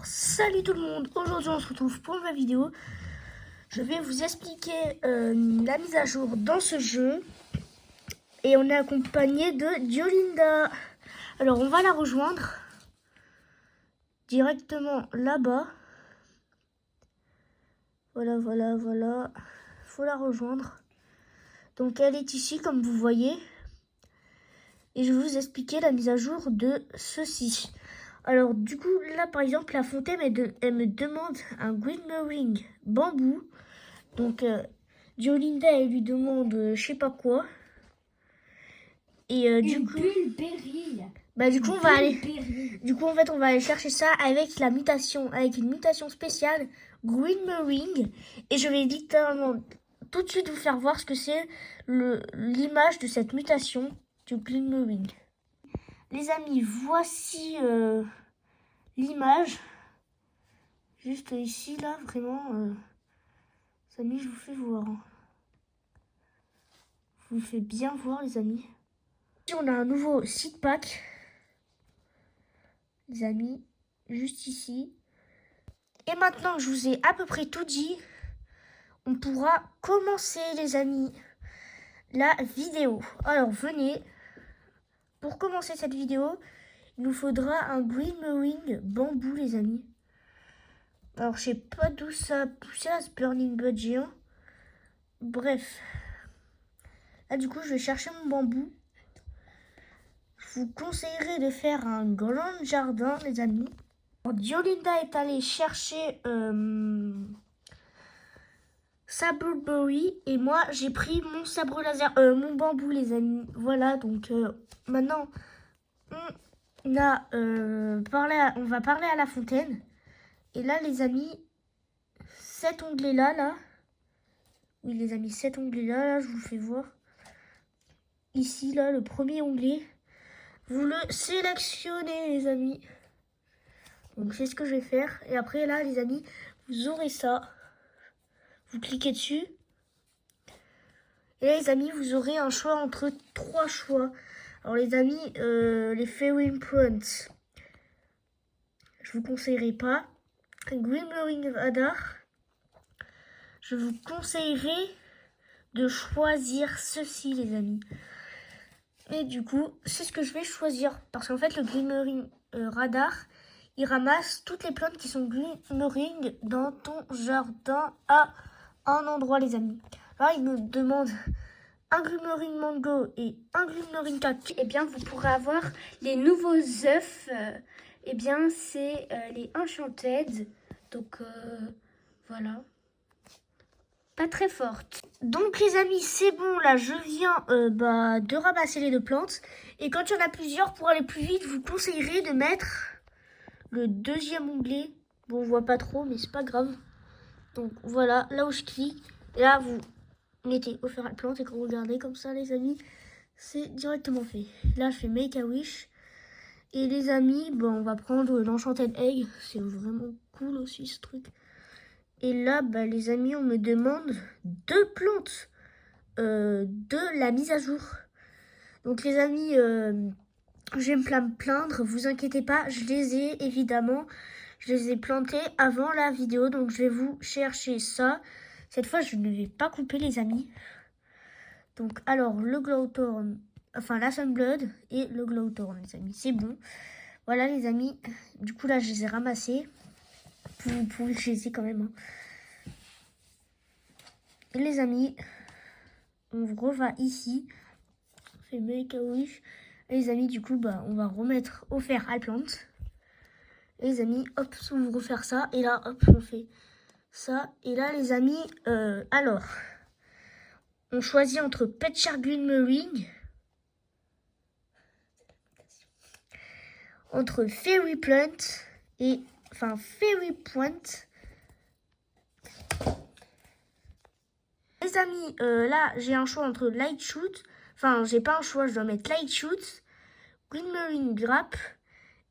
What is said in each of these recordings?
Salut tout le monde, aujourd'hui on se retrouve pour une nouvelle vidéo. Je vais vous expliquer la mise à jour dans ce jeu. Et on est accompagné de Diolinda. Alors on va la rejoindre directement là-bas. Voilà. Faut la rejoindre. Donc elle est ici comme vous voyez. Et je vais vous expliquer la mise à jour de ceci. Alors du coup là par exemple la fontaine elle me demande un glimmering bambou. Donc Diolinda elle lui demande je sais pas quoi. Et du coup on va aller. Du coup en fait on va aller chercher ça avec la mutation, avec une mutation spéciale glimmering. Et je vais littéralement tout de suite vous faire voir ce que c'est l'image de cette mutation du glimmering. Les amis, voici l'image. Juste ici, là, vraiment. Les amis, je vous fais voir. Je vous fais bien voir, les amis. Ici, on a un nouveau seed pack. Les amis, juste ici. Et maintenant que je vous ai à peu près tout dit, on pourra commencer, les amis, la vidéo. Alors, venez. Pour commencer cette vidéo, il nous faudra un glimmering bambou, les amis. Alors, je sais pas d'où ça a poussé à ce burning bud géant. Bref. Là, du coup, je vais chercher mon bambou. Je vous conseillerais de faire un grand jardin, les amis. Alors, Diolinda est allée chercher Sableberry. Et moi, j'ai pris mon sabre laser, mon bambou, les amis. Voilà, donc maintenant, on va parler à la fontaine. Et là, les amis, cet onglet-là, là. Oui, les amis, cet onglet-là, je vous fais voir. Ici, là, le premier onglet. Vous le sélectionnez, les amis. Donc, c'est ce que je vais faire. Et après, là, les amis, vous aurez ça. Vous cliquez dessus. Et là, les amis, vous aurez un choix entre 3 choix. Alors, les amis, les Fairy Imprints, je vous conseillerais pas. Glimmering Radar, je vous conseillerais de choisir ceci, les amis. Et du coup, c'est ce que je vais choisir. Parce qu'en fait, le Glimmering Radar, il ramasse toutes les plantes qui sont glimmering dans ton jardin à un endroit, les amis. Là, il me demande un glimmering mango et un glimmering cactus. Eh bien, vous pourrez avoir les nouveaux œufs. Eh bien, c'est les Enchanted. Donc, voilà. Pas très forte. Donc les amis, c'est bon, là je viens de ramasser les 2 plantes. Et quand il y en a plusieurs, pour aller plus vite, je vous conseillerais de mettre le 2e onglet. Bon, on voit pas trop, mais c'est pas grave. Donc voilà, là où je clique, et là vous mettez offert à la plante. Et quand vous regardez comme ça, les amis, c'est directement fait. Là je fais Make a Wish. Et les amis, bon, on va prendre l'Enchanted Egg. C'est vraiment cool aussi ce truc. Et là, les amis, on me demande 2 plantes de la mise à jour. Donc les amis, je vais me plaindre, vous inquiétez pas, je les ai évidemment. Je les ai plantées avant la vidéo, donc je vais vous chercher ça. Cette fois, je ne vais pas couper, les amis. Donc, alors, le Glowthorn, enfin la Sunblood et le Glowthorn, les amis, c'est bon. Voilà, les amis, du coup, là, je les ai ramassés. Vous pouvez que je les ai quand même. Et les amis, on va ici. On fait Make a Wish. Et les amis, du coup, on va remettre offert à la plante. Et les amis, hop, on va refaire ça. Et là, hop, on fait ça. Et là, les amis, alors, on choisit entre Petchar Glimmering, entre Fairy Plant et, enfin, Fairy Point. Les amis, là, j'ai un choix entre Light Shoot. Enfin, j'ai pas un choix, je dois mettre Light Shoot, Glimmering Grape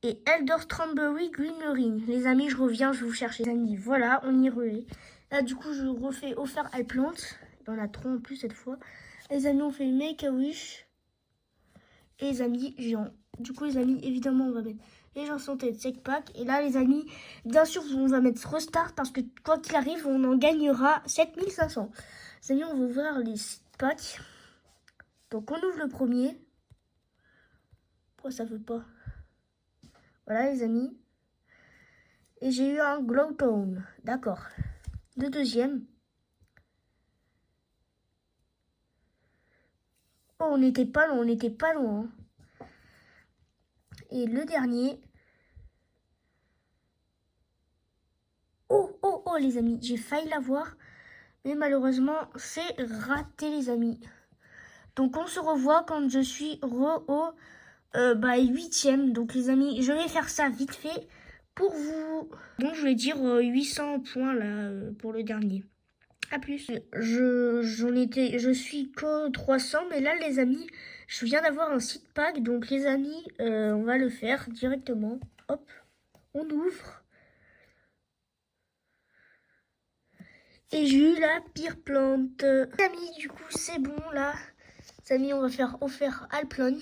et Elder Strawberry Glimmering. Les amis, je reviens, je vais vous chercher. Les amis, voilà, on y est. Là, du coup, je refais offert à plante. Il y en a 3 en plus cette fois. Les amis, on fait Make a Wish. Et les amis, du coup, les amis, évidemment, on va mettre les enchanted sec pack. Et là, les amis, bien sûr, on va mettre restart parce que quoi qu'il arrive, on en gagnera 7500. Les amis, on va ouvrir les packs. Donc, on ouvre le premier. Pourquoi ça veut pas? Voilà, les amis. Et j'ai eu un Glowtone. D'accord. Le deuxième. Oh, on n'était pas loin, on n'était pas loin. Et le dernier. Oh, oh, oh, les amis, j'ai failli l'avoir. Mais malheureusement, c'est raté, les amis. Donc, on se revoit quand je suis au 8e. Donc, les amis, je vais faire ça vite fait pour vous. Donc, je vais dire 800 points, là, pour le dernier. A plus. Je suis que 300, mais là, les amis, je viens d'avoir un seed pack. Donc, les amis, on va le faire directement. Hop, on ouvre. Et j'ai eu la pire plante. Les amis, du coup, c'est bon, là. Les amis, on va faire offert à plant.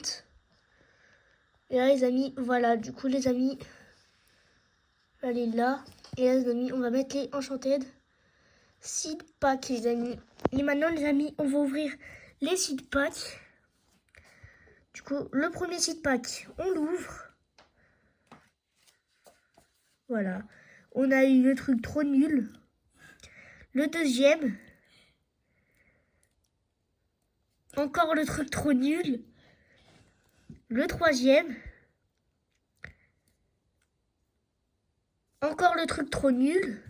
Et là, les amis, voilà. Du coup, les amis, elle est là. Et là, les amis, on va mettre les enchanted seed pack, les amis. Et maintenant, les amis, on va ouvrir les seed packs. Du coup, le premier seed pack, on l'ouvre. Voilà. On a eu le truc trop nul. Le deuxième. Encore le truc trop nul. Le troisième. Encore le truc trop nul.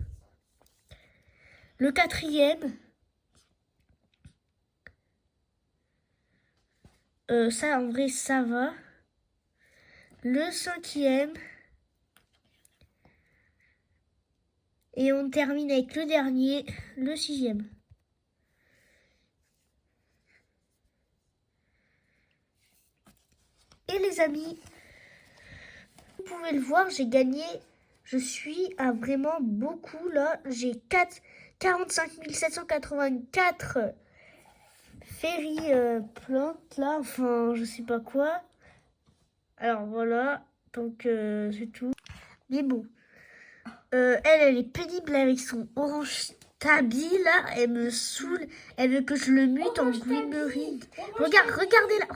Le quatrième. Ça, en vrai, ça va. Le cinquième. Et on termine avec le dernier, le sixième. Et les amis, vous pouvez le voir, j'ai gagné. Je suis à vraiment beaucoup là. J'ai 45 784 fairy plantes là. Enfin, je sais pas quoi. Alors voilà. Donc c'est tout. Mais bon. Elle est pénible avec son orange tabi là. Elle me saoule. Elle veut que je le mute en Glimmering. Regardez là.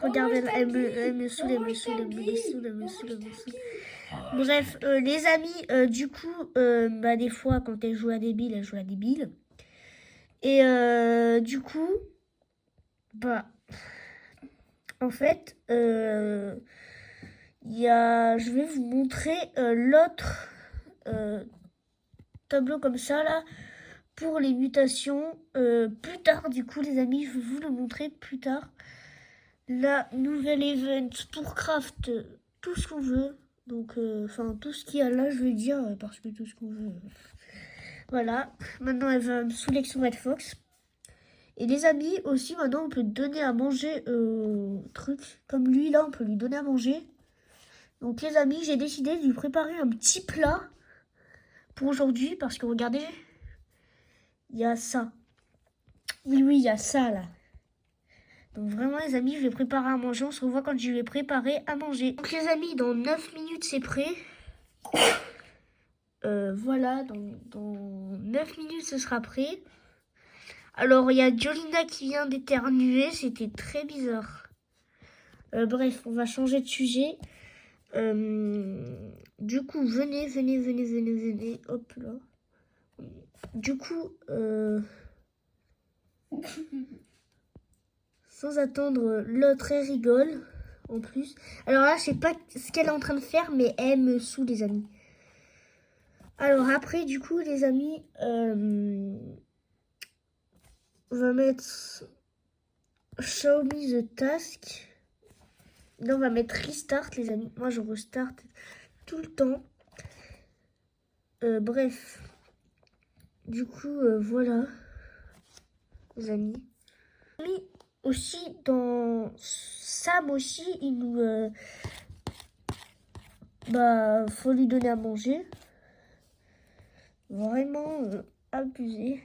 Elle me saoule. Bref, les amis, du coup, des fois, quand elle joue à débile, elle joue à débile. Et du coup, en fait, je vais vous montrer l'autre tableau comme ça, là, pour les mutations. Plus tard, du coup, les amis, je vais vous le montrer plus tard. La nouvelle event pour craft tout ce qu'on veut. Donc, tout ce qu'il y a là, je veux dire, parce que tout ce qu'on veut. Voilà. Maintenant, elle va me saouler avec son Red Fox. Et les amis, aussi, maintenant, on peut donner à manger truc. Comme lui, là, on peut lui donner à manger. Donc, les amis, j'ai décidé de lui préparer un petit plat pour aujourd'hui. Parce que, regardez, il y a ça. Oui, il y a ça, là. Donc vraiment les amis, je vais préparer à manger. On se revoit quand je vais préparer à manger. Donc les amis, dans 9 minutes c'est prêt. Voilà, dans 9 minutes ce sera prêt. Alors il y a Jolina qui vient d'éternuer, c'était très bizarre. Bref, on va changer de sujet. Du coup, venez. Hop là. Du coup, sans attendre, l'autre elle rigole en plus. Alors là, je sais pas ce qu'elle est en train de faire, mais elle me saoule, les amis. Alors après, du coup, les amis, on va mettre Show me the task. Là, on va mettre restart, les amis. Moi, je restart tout le temps. Bref. Du coup, voilà, les amis. Aussi, dans Sam aussi, il nous... faut lui donner à manger. Vraiment abusé.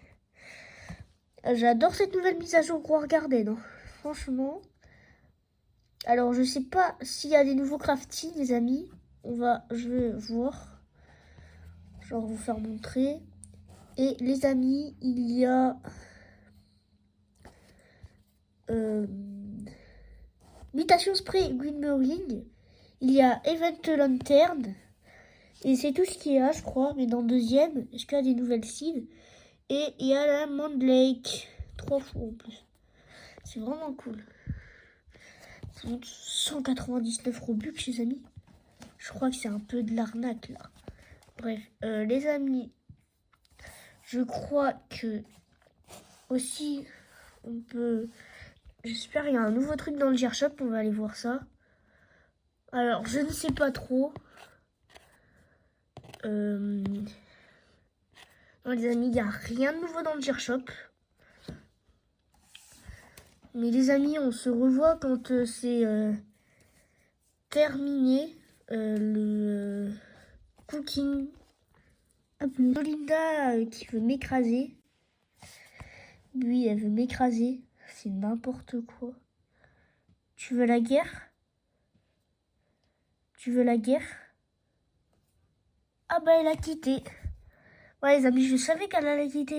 J'adore cette nouvelle mise à jour War Garden, hein. Franchement. Alors, je sais pas s'il y a des nouveaux crafting, les amis. je vais voir. Je vais vous faire montrer. Et les amis, il y a Mutation Spray Green Ring. Il y a Event Lantern. Et c'est tout ce qu'il y a, je crois. Mais dans le deuxième, est-ce qu'il y a des nouvelles seeds? Et il y a la Mond Lake. 3 fois en plus. C'est vraiment cool. 199 Robux, les amis. Je crois que c'est un peu de l'arnaque, là. Bref, les amis, je crois que aussi, on peut... J'espère qu'il y a un nouveau truc dans le Gear Shop. On va aller voir ça. Alors, je ne sais pas trop. Non, les amis, il n'y a rien de nouveau dans le Gear Shop. Mais les amis, on se revoit quand c'est terminé le cooking. Hop, Linda qui veut m'écraser. Oui, elle veut m'écraser. C'est n'importe quoi. Tu veux la guerre? Tu veux la guerre? Ah bah elle a quitté. Ouais les amis, je savais qu'elle allait quitter.